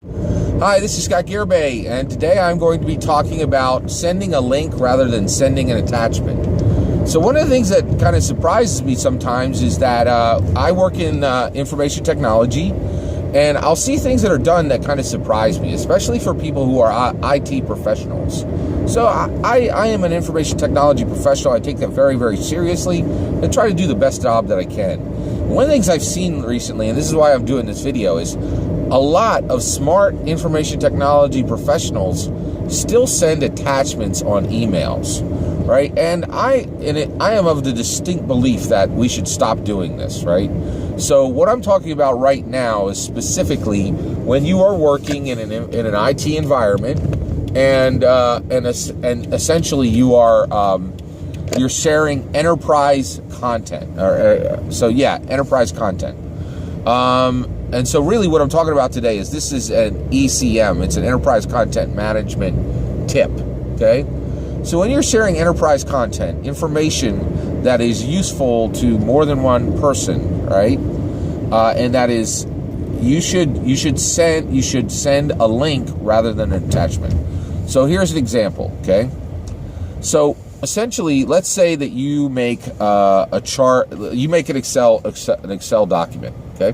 Hi, this is Garibay, and today I'm going to be talking about sending a link rather than sending an attachment. So one of the things that kind of surprises me sometimes is that I work in information technology, and I'll see things that are done that kind of surprise me, especially for people who are IT professionals. So I am an information technology professional. I take that very, very seriously and try to do the best job that I can. One of the things I've seen recently, and this is why I'm doing this video, is a lot of smart information technology professionals still send attachments on emails, right? And I am of the distinct belief that we should stop doing this, right? So what I'm talking about right now is specifically when you are working in an IT environment, and essentially you are you're sharing enterprise content, enterprise content. And so really what I'm talking about today is this is an ECM. It's an enterprise content management tip, okay? So when you're sharing enterprise content, information that is useful to more than one person, right? And that is, you should send a link rather than an attachment. So here's an example, okay? So essentially, let's say that you make a chart, you make an Excel document, okay?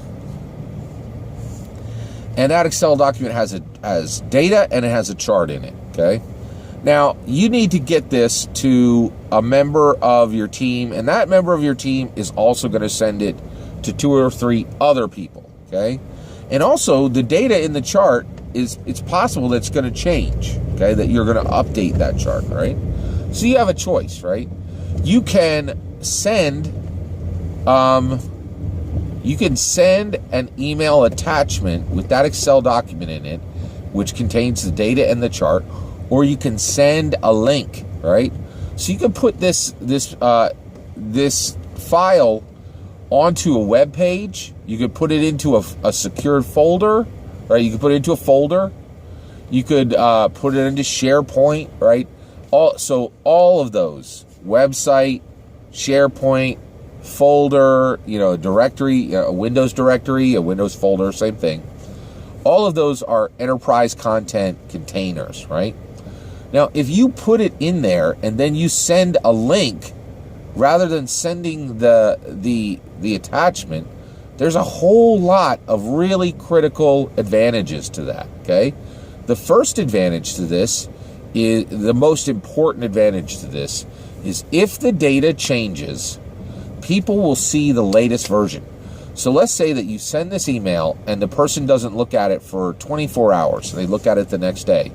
And that Excel document has data and it has a chart in it, okay? Now, you need to get this to a member of your team, and that member of your team is also going to send it to 2 or 3 other people, okay? And also, the data in the chart it's possible that it's going to change, okay? That you're going to update that chart, right? So you have a choice, right? You can send an email attachment with that Excel document in it, which contains the data and the chart, or you can send a link, right? So you can put this file onto a web page. You could put it into a secured folder, right? You could put it into a folder. You could put it into SharePoint, right? All of those, website, SharePoint, folder, directory, a Windows directory, a Windows folder, same thing. All of those are enterprise content containers, right? Now, if you put it in there and then you send a link rather than sending the attachment, there's a whole lot of really critical advantages to that, okay? The first advantage to this is, the most important advantage to this is, if the data changes, people will see the latest version. So let's say that you send this email and the person doesn't look at it for 24 hours. They look at it the next day.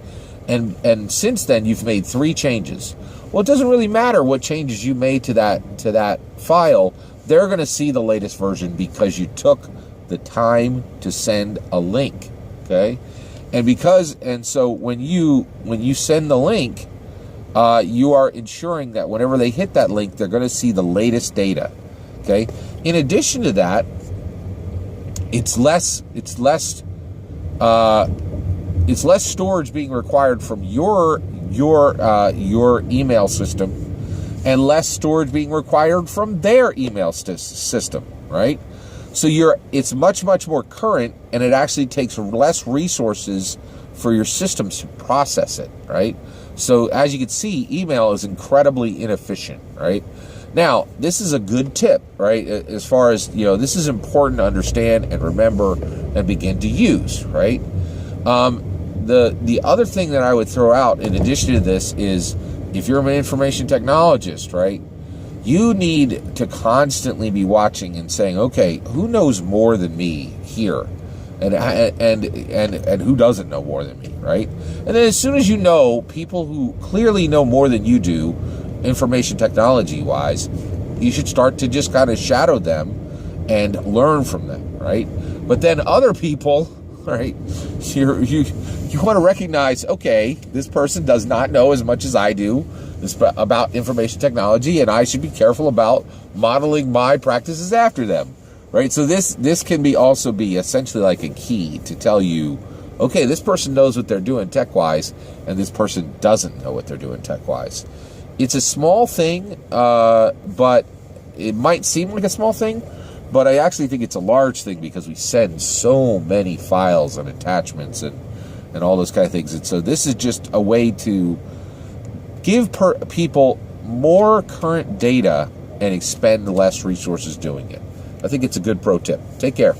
And since then, you've made 3 changes. Well, it doesn't really matter what changes you made to that file. They're going to see the latest version because you took the time to send a link, okay? And so when you send the link, you are ensuring that whenever they hit that link, they're going to see the latest data, okay? In addition to that, it's less storage being required from your email system, and less storage being required from their email system, right? So it's much more current, and it actually takes less resources for your systems to process it, right? So as you can see, email is incredibly inefficient, right? Now, this is a good tip, right? As far as, this is important to understand and remember and begin to use, right? The other thing that I would throw out in addition to this is, if you're an information technologist, right, you need to constantly be watching and saying, okay, who knows more than me here? And who doesn't know more than me, right? And then as soon as you know people who clearly know more than you do, information technology wise, you should start to just kind of shadow them and learn from them, right? But then other people, right, you want to recognize, okay, this person does not know as much as I do about information technology, and I should be careful about modeling my practices after them, right? So this can also be essentially like a key to tell you, okay, this person knows what they're doing tech-wise, and this person doesn't know what they're doing tech-wise. It's a small thing, but it might seem like a small thing, But I actually think it's a large thing because we send so many files and attachments and all those kind of things. And so this is just a way to give people more current data and expend less resources doing it. I think it's a good pro tip. Take care.